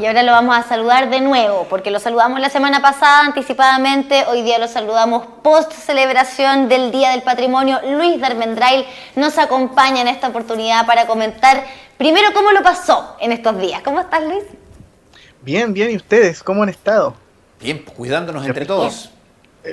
y ahora lo vamos a saludar de nuevo, porque lo saludamos la semana pasada anticipadamente, hoy día lo saludamos post celebración del Día del Patrimonio. Luis de Armendrail nos acompaña en esta oportunidad para comentar primero cómo lo pasó en estos días. ¿Cómo estás, Luis? Bien, bien, ¿y ustedes? ¿Cómo han estado? Bien, cuidándonos entre todos.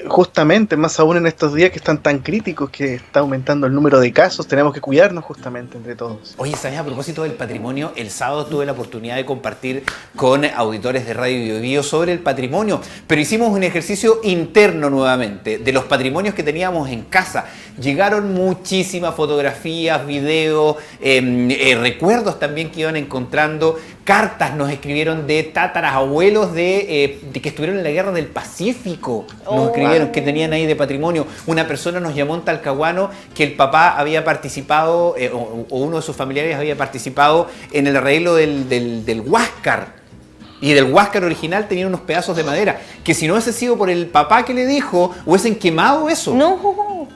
Justamente, más aún en estos días que están tan críticos, que está aumentando el número de casos, tenemos que cuidarnos justamente entre todos. Oye, ¿sabes? A propósito del patrimonio, el sábado tuve la oportunidad de compartir con auditores de Radio Bio Bio sobre el patrimonio, pero hicimos un ejercicio interno nuevamente, de los patrimonios que teníamos en casa. Llegaron muchísimas fotografías, videos, recuerdos también que iban encontrando, cartas nos escribieron de tatarabuelos de que estuvieron en la guerra del Pacífico. Nos escribieron que tenían ahí de patrimonio. Una persona nos llamó en Talcahuano que el papá había participado, o uno de sus familiares había participado en el arreglo del Huáscar. Y del Huáscar original tenía unos pedazos de madera, que si no hubiese sido por el papá que le dijo, hubiesen quemado eso. No.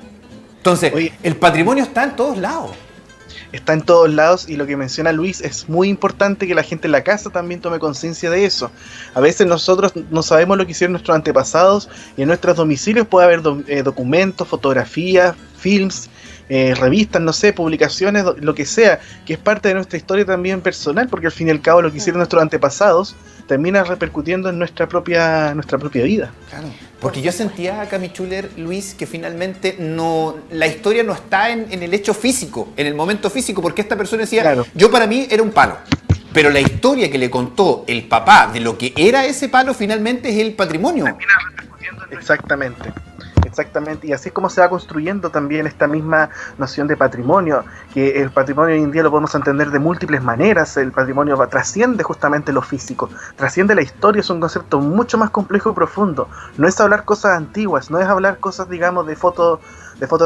Entonces, oye, el patrimonio está en todos lados. Está en todos lados y lo que menciona Luis es muy importante que la gente en la casa también tome conciencia de eso. A veces nosotros no sabemos lo que hicieron nuestros antepasados y en nuestros domicilios puede haber documentos, fotografías, films, revistas, no sé, publicaciones, lo que sea, que es parte de nuestra historia también personal, porque al fin y al cabo lo que hicieron nuestros antepasados termina repercutiendo en nuestra propia vida. Claro. Porque yo sentía, Cami Schuller, Luis, que finalmente la historia no está en el hecho físico, en el momento físico, porque esta persona decía, claro, yo para mí era un palo. Pero la historia que le contó el papá de lo que era ese palo finalmente es el patrimonio. Termina repercutiendo en Exactamente, y así es como se va construyendo también esta misma noción de patrimonio, que el patrimonio hoy en día lo podemos entender de múltiples maneras. El patrimonio trasciende justamente lo físico, trasciende la historia, es un concepto mucho más complejo y profundo. No es hablar cosas antiguas, no es hablar cosas, digamos, de fotos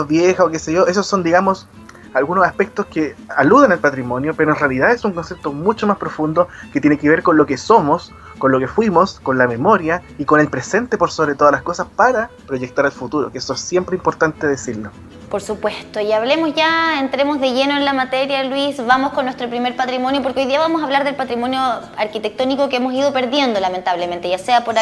viejas o qué sé yo. Esos son, digamos, algunos aspectos que aluden al patrimonio, pero en realidad es un concepto mucho más profundo que tiene que ver con lo que somos, con lo que fuimos, con la memoria y con el presente por sobre todas las cosas para proyectar al futuro, que eso es siempre importante decirlo. Por supuesto, y hablemos ya, entremos de lleno en la materia, Luis, vamos con nuestro primer patrimonio, porque hoy día vamos a hablar del patrimonio arquitectónico que hemos ido perdiendo lamentablemente, ya sea por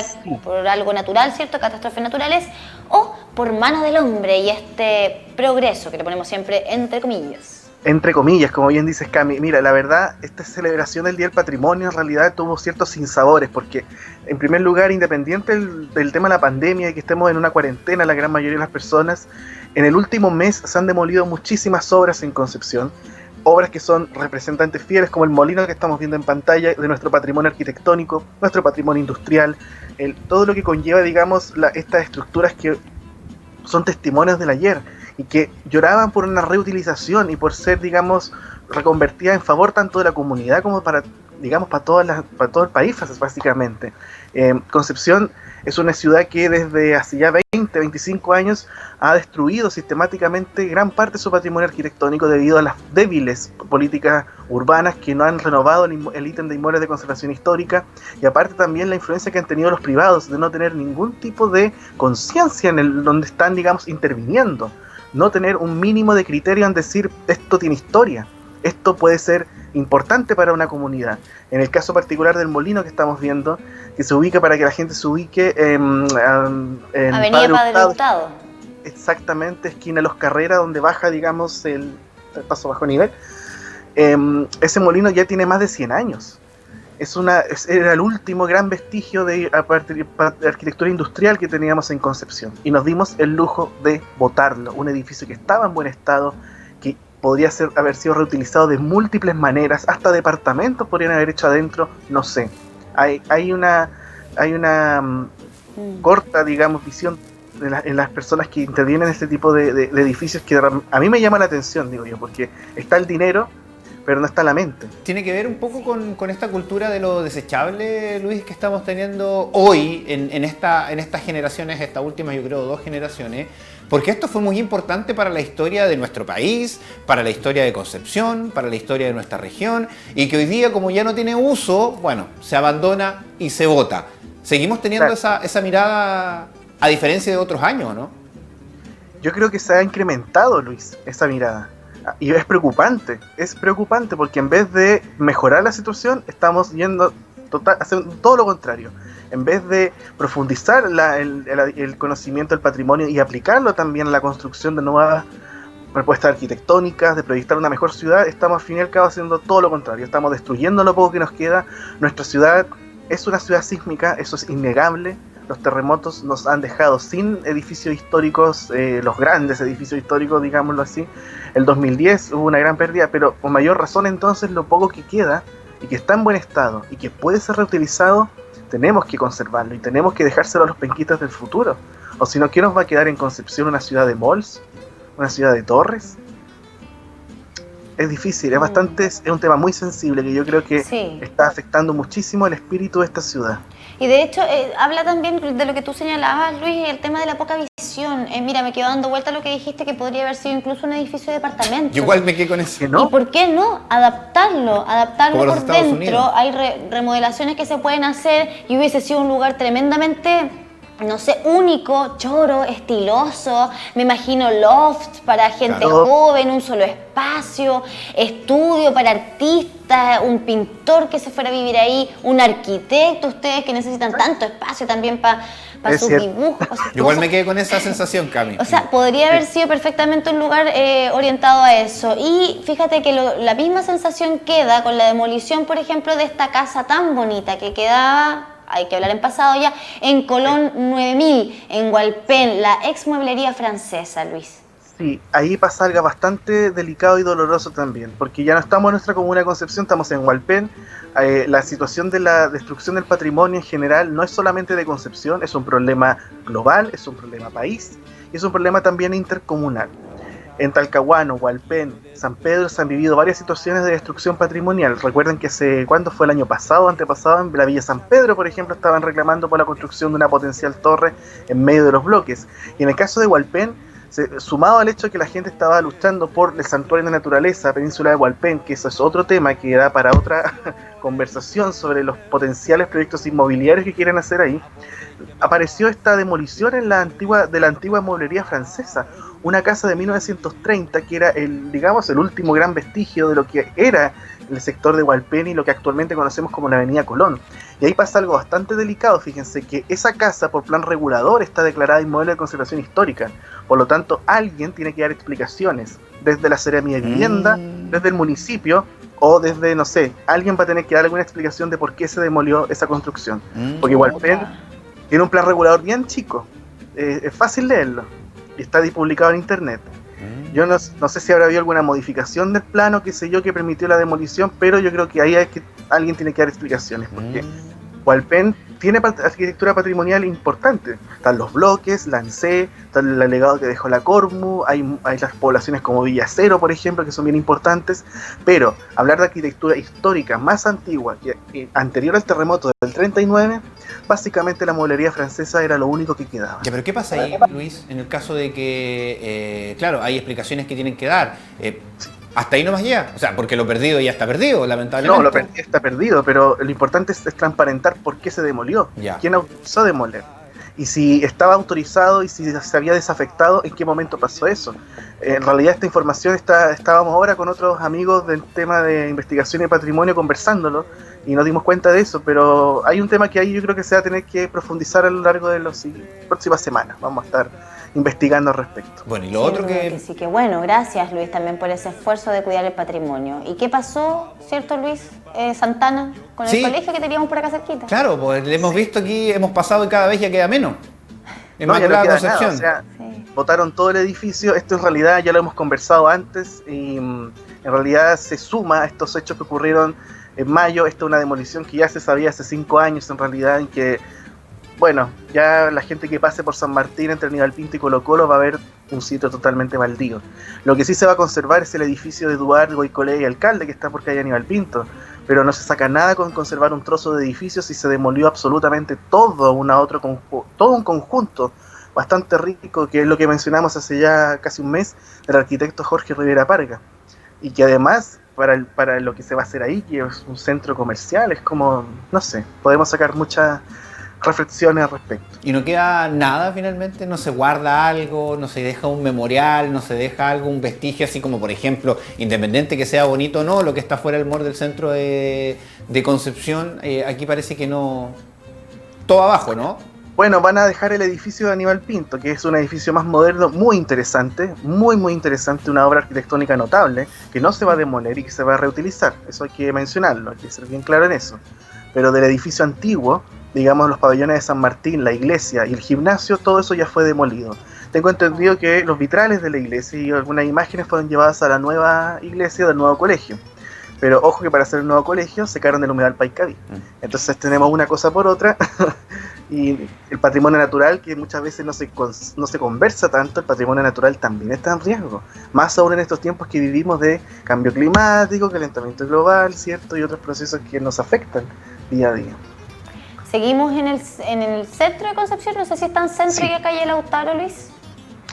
algo natural, ¿cierto?, catástrofes naturales, o por mano del hombre y este progreso que le ponemos siempre entre comillas. Entre comillas, como bien dices, Cami. Mira, la verdad, esta celebración del Día del Patrimonio en realidad tuvo ciertos sinsabores, porque en primer lugar, independiente del tema de la pandemia y que estemos en una cuarentena la gran mayoría de las personas, en el último mes se han demolido muchísimas obras en Concepción, obras que son representantes fieles, como el molino que estamos viendo en pantalla, de nuestro patrimonio arquitectónico, nuestro patrimonio industrial, todo lo que conlleva, digamos, estas estructuras que son testimonios del ayer y que lloraban por una reutilización y por ser, digamos, reconvertidas en favor tanto de la comunidad como para, digamos, para todo el país, básicamente. Concepción es una ciudad que desde hace ya 20, 25 años ha destruido sistemáticamente gran parte de su patrimonio arquitectónico debido a las débiles políticas urbanas que no han renovado el ítem de inmuebles de conservación histórica, y aparte también la influencia que han tenido los privados de no tener ningún tipo de conciencia en donde están, digamos, interviniendo. No tener un mínimo de criterio en decir esto tiene historia, esto puede ser importante para una comunidad. En el caso particular del molino que estamos viendo, que se ubica, para que la gente se ubique en Avenida Padre Hurtado. Exactamente, esquina Los Carreras, donde baja, digamos, el paso bajo nivel. Ese molino ya tiene más de 100 años. Era el último gran vestigio de arquitectura industrial que teníamos en Concepción, y nos dimos el lujo de botarlo. Un edificio que estaba en buen estado, que podría haber sido reutilizado de múltiples maneras, hasta departamentos podrían haber hecho adentro, no sé. Hay una corta, digamos, visión en las personas que intervienen en este tipo de edificios, que a mí me llama la atención, digo yo, porque está el dinero, pero no está la mente. Tiene que ver un poco con esta cultura de lo desechable, Luis, que estamos teniendo hoy en estas generaciones, estas últimas, yo creo, 2 generaciones, porque esto fue muy importante para la historia de nuestro país, para la historia de Concepción, para la historia de nuestra región, y que hoy día, como ya no tiene uso, bueno, se abandona y se bota. Seguimos teniendo esa mirada, a diferencia de otros años, ¿no? Yo creo que se ha incrementado, Luis, esa mirada. Y es preocupante porque en vez de mejorar la situación, estamos yendo hacen todo lo contrario. En vez de profundizar el conocimiento del patrimonio y aplicarlo también a la construcción de nuevas propuestas arquitectónicas, de proyectar una mejor ciudad, estamos al fin y al cabo haciendo todo lo contrario. Estamos destruyendo lo poco que nos queda. Nuestra ciudad es una ciudad sísmica, eso es innegable. Los terremotos nos han dejado sin edificios históricos, los grandes edificios históricos, digámoslo así. El 2010 hubo una gran pérdida, pero con mayor razón entonces lo poco que queda y que está en buen estado y que puede ser reutilizado, tenemos que conservarlo y tenemos que dejárselo a los penquitas del futuro. O si no, ¿qué nos va a quedar en Concepción? ¿Una ciudad de malls? ¿Una ciudad de torres? Es difícil, es un tema muy sensible que yo creo que está afectando muchísimo el espíritu de esta ciudad. Y de hecho, habla también de lo que tú señalabas, Luis, el tema de la poca visión. Mira, me quedo dando vuelta a lo que dijiste, que podría haber sido incluso un edificio de departamentos. Yo igual me quedé con eso. ¿No? ¿Y por qué no? Adaptarlo por dentro. Unidos. Hay remodelaciones que se pueden hacer y hubiese sido un lugar tremendamente, no sé, único, choro, estiloso. Me imagino lofts para gente joven, un solo espacio, estudio para artistas, un pintor que se fuera a vivir ahí, un arquitecto, ustedes que necesitan tanto espacio también para sus dibujos. Igual me quedé con esa sensación, Cami. O sea, podría haber sido perfectamente un lugar orientado a eso. Y fíjate que la misma sensación queda con la demolición, por ejemplo, de esta casa tan bonita que quedaba, hay que hablar en pasado ya, en Colón 9000, en Hualpén, la ex mueblería francesa, Luis. Sí, ahí pasa algo bastante delicado y doloroso también, porque ya no estamos en nuestra comuna de Concepción, estamos en Hualpén. La situación de la destrucción del patrimonio en general no es solamente de Concepción, es un problema global, es un problema país y es un problema también intercomunal. En Talcahuano, Hualpén, San Pedro se han vivido varias situaciones de destrucción patrimonial. Recuerden que ¿cuándo fue el año pasado, antepasado? En la Villa San Pedro, por ejemplo, estaban reclamando por la construcción de una potencial torre en medio de los bloques. Y en el caso de Hualpén, sumado al hecho de que la gente estaba luchando por el santuario de naturaleza, Península de Hualpén, que eso es otro tema que da para otra conversación sobre los potenciales proyectos inmobiliarios que quieren hacer ahí, apareció esta demolición de la antigua mueblería francesa, una casa de 1930 que era el último gran vestigio de lo que era el sector de Hualpén y lo que actualmente conocemos como la Avenida Colón. Y ahí pasa algo bastante delicado, fíjense que esa casa por plan regulador está declarada inmueble de conservación histórica, por lo tanto alguien tiene que dar explicaciones, desde la Seremía de Vivienda, desde el municipio, o desde, no sé, alguien va a tener que dar alguna explicación de por qué se demolió esa construcción, porque Hualpén tiene un plan regulador bien chico, es fácil leerlo, y está publicado en internet. Yo no sé si habrá habido alguna modificación del plano, qué sé yo, que permitió la demolición, pero yo creo que ahí alguien tiene que dar explicaciones, porque Hualpén tiene arquitectura patrimonial importante. Están los bloques, la ANSE, está el legado que dejó la Cormu, hay las poblaciones como Villa Cero, por ejemplo, que son bien importantes, pero hablar de arquitectura histórica más antigua, que anterior al terremoto del 39, básicamente la mueblería francesa era lo único que quedaba. Ya, pero ¿qué pasa ahí, Luis, en el caso de que, claro, hay explicaciones que tienen que dar? Hasta ahí no más llega, o sea, porque lo perdido ya está perdido, lamentablemente. No, lo perdido está perdido, pero lo importante es transparentar por qué se demolió, quién autorizó demoler, y si estaba autorizado y si se había desafectado, en qué momento pasó eso. En realidad esta información estábamos ahora con otros amigos del tema de investigación y patrimonio conversándolo, y nos dimos cuenta de eso, pero hay un tema que ahí yo creo que se va a tener que profundizar a lo largo de las próximas semanas. Vamos a estar investigando al respecto. Bueno, y lo otro que... Sí, que bueno, gracias Luis también por ese esfuerzo de cuidar el patrimonio. ¿Y qué pasó, cierto Luis, Santana, con el colegio que teníamos por acá cerquita? Claro, pues le hemos visto aquí, hemos pasado y cada vez ya queda menos. En Inmaculada Concepción. Nada, o sea, botaron todo el edificio. Esto en realidad ya lo hemos conversado antes y en realidad se suma a estos hechos que ocurrieron en mayo. Esta es una demolición que ya se sabía hace 5 años en realidad, en que bueno, ya la gente que pase por San Martín entre Aníbal Pinto y Colo Colo va a ver un sitio totalmente baldío. Lo que sí se va a conservar es el edificio de Duarte, Goicolea y Alcalde, que está por calle Aníbal Pinto, pero no se saca nada con conservar un trozo de edificio si se demolió absolutamente todo un conjunto bastante rico, que es lo que mencionamos hace ya casi un mes, del arquitecto Jorge Rivera Parga, y que además para lo que se va a hacer ahí, que es un centro comercial, es como, no sé, podemos sacar muchas reflexiones al respecto. ¿Y no queda nada finalmente? ¿No se guarda algo? ¿No se deja un memorial? ¿No se deja algo, un vestigio así como, por ejemplo, independiente que sea bonito o no, lo que está fuera del mall del centro de Concepción? Aquí parece que no... Todo abajo, ¿no? Bueno, van a dejar el edificio de Aníbal Pinto, que es un edificio más moderno, muy interesante, muy interesante, una obra arquitectónica notable, que no se va a demoler y que se va a reutilizar. Eso hay que mencionarlo, hay que ser bien claro en eso. Pero del edificio antiguo, digamos los pabellones de San Martín, la iglesia y el gimnasio, todo eso ya fue demolido. Tengo entendido que los vitrales de la iglesia y algunas imágenes fueron llevadas a la nueva iglesia del nuevo colegio. Pero ojo que para hacer el nuevo colegio secaron del humedal Paicaví. Entonces tenemos una cosa por otra y el patrimonio natural, que muchas veces no se conversa tanto, el patrimonio natural también está en riesgo. Más aún en estos tiempos que vivimos de cambio climático, calentamiento global, ¿cierto? Y otros procesos que nos afectan día a día. Seguimos en el centro de Concepción, no sé si es tan centro Sí. que calle Lautaro, Luis.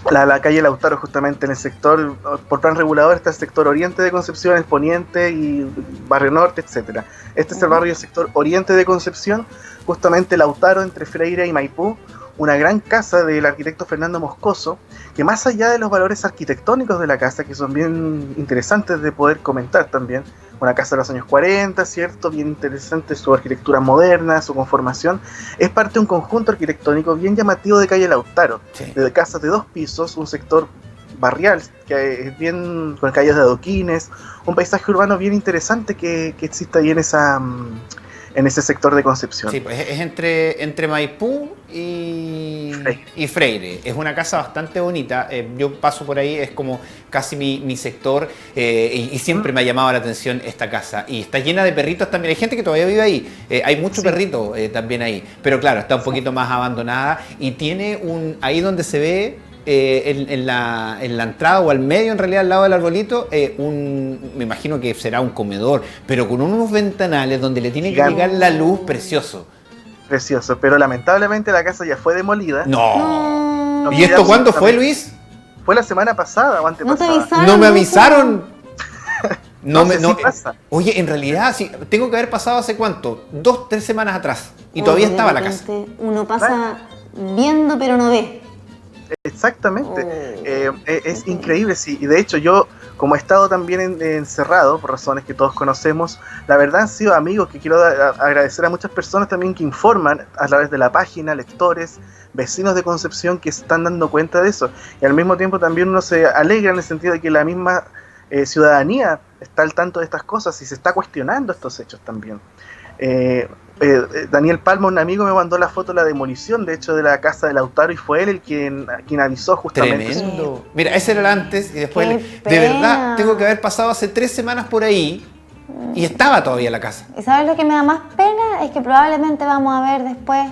La calle Lautaro, justamente en el sector, por plan regulador está el sector oriente de Concepción, el poniente y barrio norte, etcétera. Este es el barrio sector oriente de Concepción, justamente Lautaro entre Freire y Maipú, una gran casa del arquitecto Fernando Moscoso, que más allá de los valores arquitectónicos de la casa, que son bien interesantes de poder comentar también, una casa de los años 40, ¿cierto? Bien interesante su arquitectura moderna, su conformación. Es parte de un conjunto arquitectónico bien llamativo de calle Lautaro, Sí. de casas de 2 pisos, un sector barrial, que es bien con calles de adoquines, un paisaje urbano bien interesante que existe ahí en ese sector de Concepción. Sí, pues es entre Maipú y Freire. Es una casa bastante bonita. Yo paso por ahí, es como casi mi sector y siempre me ha llamado la atención esta casa. Y está llena de perritos también. Hay gente que todavía vive ahí. Hay mucho perrito también ahí. Pero claro, está un poquito más abandonada y tiene ahí donde se ve en la entrada o al medio, en realidad al lado del arbolito, me imagino que será un comedor, pero con unos ventanales donde le tiene que llegar la luz, precioso. Precioso, pero lamentablemente la casa ya fue demolida. No. No. ¿Y esto cuándo fue, Luis? Fue la semana pasada o antepasada. No te avisaron. No me avisaron. No sé si pasa. Oye, en realidad, sí, tengo que haber pasado hace cuánto, 2, 3 semanas atrás. Y todavía De estaba la casa. repente Uno pasa viendo pero no ve. Exactamente. Es increíble, sí. Y de hecho yo, como he estado también encerrado, por razones que todos conocemos, la verdad han sido amigos que quiero agradecer a muchas personas también que informan a través de la página, lectores, vecinos de Concepción que se están dando cuenta de eso. Y al mismo tiempo también uno se alegra en el sentido de que la misma ciudadanía está al tanto de estas cosas y se está cuestionando estos hechos también. Daniel Palma, un amigo, me mandó la foto de la demolición, de hecho, de la casa de Lautaro, y fue él quien avisó justamente. Tremendo. Mira, ese era el antes y después. Qué De verdad, pena. tengo que haber pasado hace 3 semanas por ahí y estaba todavía la casa. ¿Y sabes lo que me da más pena? Es que probablemente vamos a ver después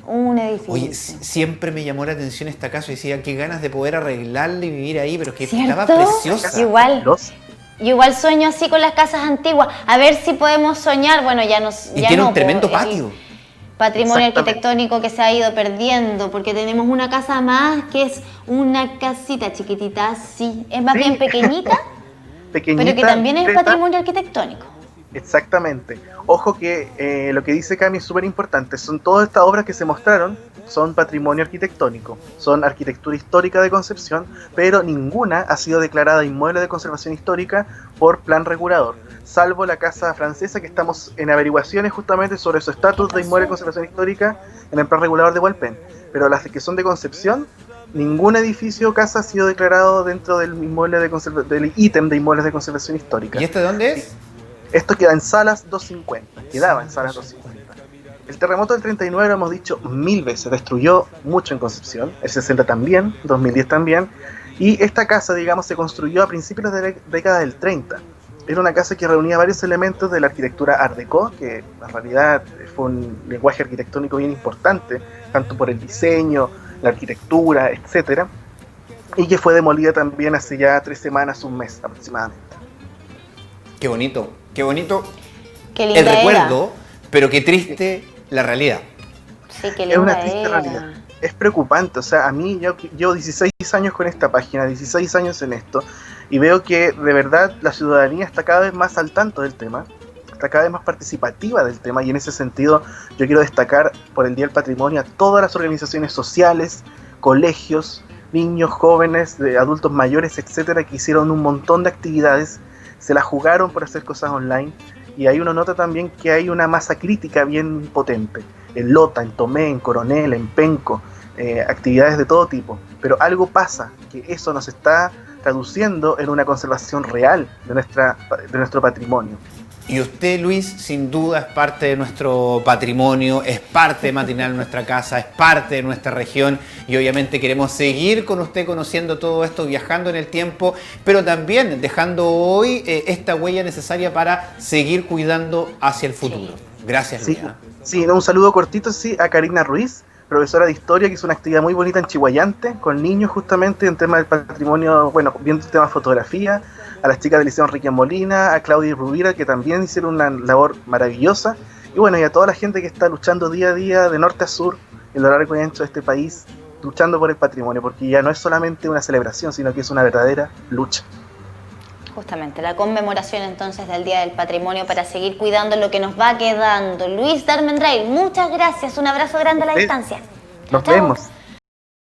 un edificio. Oye, siempre me llamó la atención esta casa y decía, qué ganas de poder arreglarla y vivir ahí, pero es que ¿Cierto? estaba preciosa. Igual. Los- Yo igual sueño así con las casas antiguas. A ver si podemos soñar. Bueno, ya nos. Y ya tiene no, un tremendo po, el patio. Patrimonio Exactamente. arquitectónico que se ha ido perdiendo, porque tenemos una casa más que es una casita chiquitita, así. Es más Sí. bien pequeñita, pequeñita, pero que también es discreta. patrimonio arquitectónico. Exactamente. Ojo que lo que dice Cami es súper importante. Son todas estas obras que se mostraron, son patrimonio arquitectónico, son arquitectura histórica de Concepción, pero ninguna ha sido declarada inmueble de conservación histórica por plan regulador, salvo la casa francesa, que estamos en averiguaciones justamente sobre su estatus de inmueble de conservación histórica en el plan regulador de Hualpén. Pero las que son de Concepción, ningún edificio o casa ha sido declarado dentro del inmueble del ítem de inmuebles de conservación histórica. ¿Y este de dónde es? Esto queda en Salas 250, quedaba en Salas 250. El terremoto del 39, lo hemos dicho 1000 veces, destruyó mucho en Concepción, el 60 también, 2010 también, y esta casa, digamos, se construyó a principios de la década del 30. Era una casa que reunía varios elementos de la arquitectura Art Deco, que en realidad fue un lenguaje arquitectónico bien importante, tanto por el diseño, la arquitectura, etcétera, y que fue demolida también hace ya 3 semanas, un mes aproximadamente. Qué bonito, qué bonito Qué el linda recuerdo, pero qué triste la realidad. era. Sí, qué Es una linda triste era. realidad. Es preocupante, o sea, a mí yo llevo 16 años con esta página, 16 años en esto, y veo que de verdad la ciudadanía está cada vez más al tanto del tema, está cada vez más participativa del tema, y en ese sentido yo quiero destacar por el Día del Patrimonio a todas las organizaciones sociales, colegios, niños, jóvenes, de adultos mayores, etcétera, que hicieron un montón de actividades, se la jugaron por hacer cosas online, y ahí uno nota también que hay una masa crítica bien potente, en Lota, en Tomé, en Coronel, en Penco, actividades de todo tipo, pero algo pasa, que eso nos está traduciendo en una conservación real de nuestro patrimonio. Y usted, Luis, sin duda es parte de nuestro patrimonio, es parte de Matinal Nuestra Casa, es parte de nuestra región, y obviamente queremos seguir con usted conociendo todo esto, viajando en el tiempo, pero también dejando hoy esta huella necesaria para seguir cuidando hacia el futuro. Gracias, Luis. Sí, un saludo cortito a Karina Ruiz, profesora de historia, que hizo una actividad muy bonita en Chihuayante, con niños justamente en tema del patrimonio, bueno, viendo el tema de fotografía, a las chicas del Liceo Enrique Molina, a Claudia y Rubira, que también hicieron una labor maravillosa, y bueno, y a toda la gente que está luchando día a día, de norte a sur, en lo largo y ancho de este país, luchando por el patrimonio, porque ya no es solamente una celebración, sino que es una verdadera lucha. Justamente, la conmemoración entonces del Día del Patrimonio para seguir cuidando lo que nos va quedando. Luis Darmendray, muchas gracias, un abrazo grande a la distancia. Nos vemos.